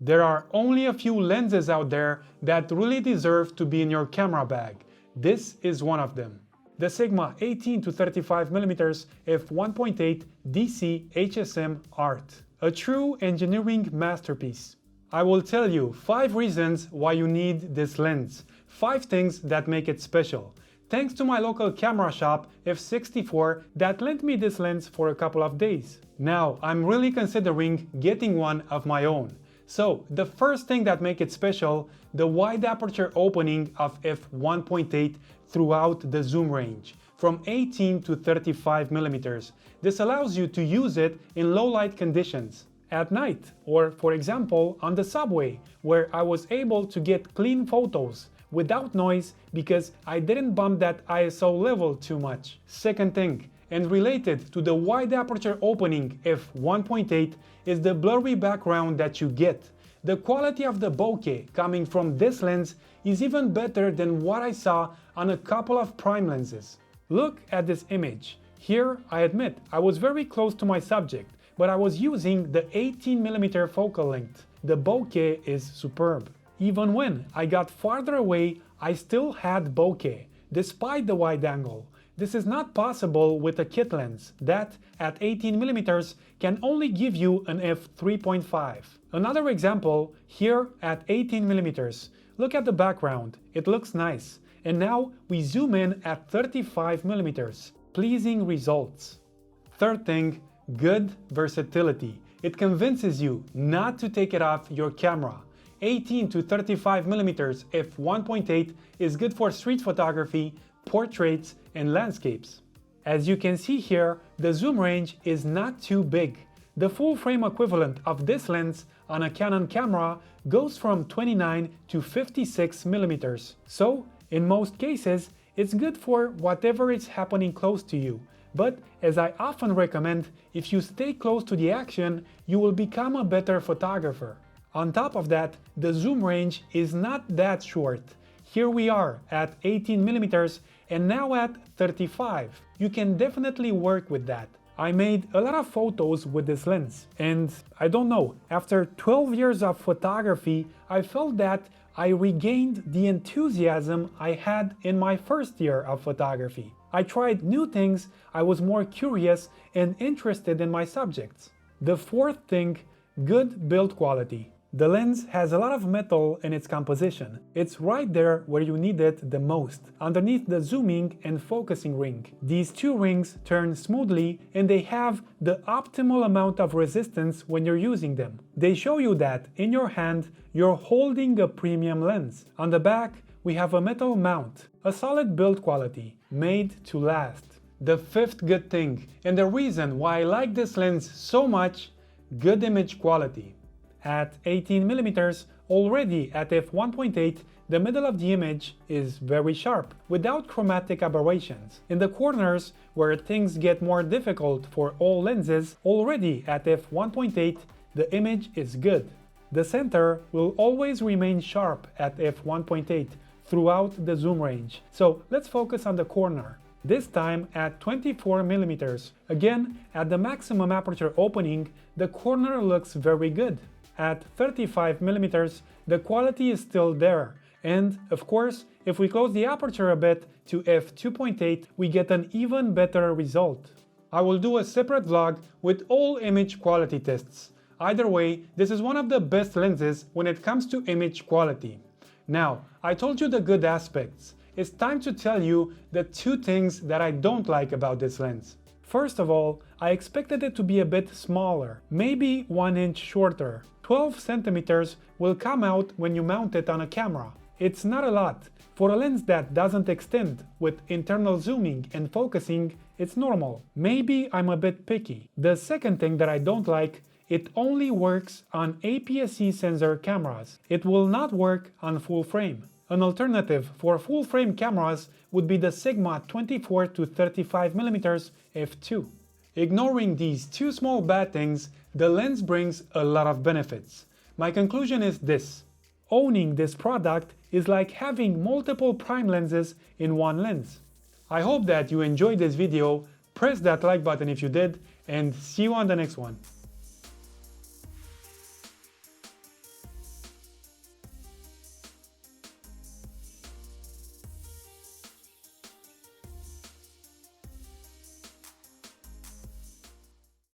There are only a few lenses out there that really deserve to be in your camera bag. This is one of them. The Sigma 18 to 35mm f1.8 DC HSM Art. A true engineering masterpiece. I will tell you 5 reasons why you need this lens. 5 things that make it special. Thanks to my local camera shop F64 that lent me this lens for a couple of days. Now I'm really considering getting one of my own. So the first thing that makes it special, the wide aperture opening of f1.8 throughout the zoom range, from 18 to 35mm. This allows you to use it in low light conditions, at night, or for example on the subway, where I was able to get clean photos without noise because I didn't bump that ISO level too much. Second thing, and related to the wide aperture opening f1.8, is the blurry background that you get. The quality of the bokeh coming from this lens is even better than what I saw on a couple of prime lenses. Look at this image. Here, I admit, I was very close to my subject, but I was using the 18mm focal length. The bokeh is superb. Even when I got farther away, I still had bokeh, despite the wide angle. This is not possible with a kit lens that, at 18mm, can only give you an f3.5. Another example, here at 18mm. Look at the background, it looks nice. And now we zoom in at 35mm. Pleasing results. Third thing, good versatility. It convinces you not to take it off your camera. 18 to 35mm f1.8 is good for street photography, portraits, and landscapes. As you can see here, the zoom range is not too big. The full frame equivalent of this lens on a Canon camera goes from 29 to 56mm. So, in most cases, it's good for whatever is happening close to you. But, as I often recommend, if you stay close to the action, you will become a better photographer. On top of that, the zoom range is not that short. Here we are at 18mm and now at 35. You can definitely work with that. I made a lot of photos with this lens, and I don't know, after 12 years of photography, I felt that I regained the enthusiasm I had in my first year of photography. I tried new things, I was more curious and interested in my subjects. The fourth thing, good build quality. The lens has a lot of metal in its composition. It's right there where you need it the most, underneath the zooming and focusing ring. These two rings turn smoothly and they have the optimal amount of resistance when you're using them. They show you that in your hand you're holding a premium lens. On the back we have a metal mount, a solid build quality, made to last. The fifth good thing, and the reason why I like this lens so much, good image quality. At 18mm, already at f1.8, the middle of the image is very sharp, without chromatic aberrations. In the corners, where things get more difficult for all lenses, already at f1.8, the image is good. The center will always remain sharp at f1.8 throughout the zoom range. So let's focus on the corner. This time at 24mm. Again, at the maximum aperture opening, the corner looks very good. At 35mm, the quality is still there. And, of course, if we close the aperture a bit to f2.8, we get an even better result. I will do a separate vlog with all image quality tests. Either way, this is one of the best lenses when it comes to image quality. Now, I told you the good aspects. It's time to tell you the 2 things that I don't like about this lens. First of all, I expected it to be a bit smaller, maybe 1 inch shorter. 12 centimeters will come out when you mount it on a camera. It's not a lot. For a lens that doesn't extend with internal zooming and focusing, it's normal. Maybe I'm a bit picky. The second thing that I don't like, it only works on APS-C sensor cameras. It will not work on full frame. An alternative for full frame cameras would be the Sigma 24 to 35mm f2. Ignoring these 2 small bad things, the lens brings a lot of benefits. My conclusion is this: owning this product is like having multiple prime lenses in one lens. I hope that you enjoyed this video, press that like button if you did, and see you on the next one.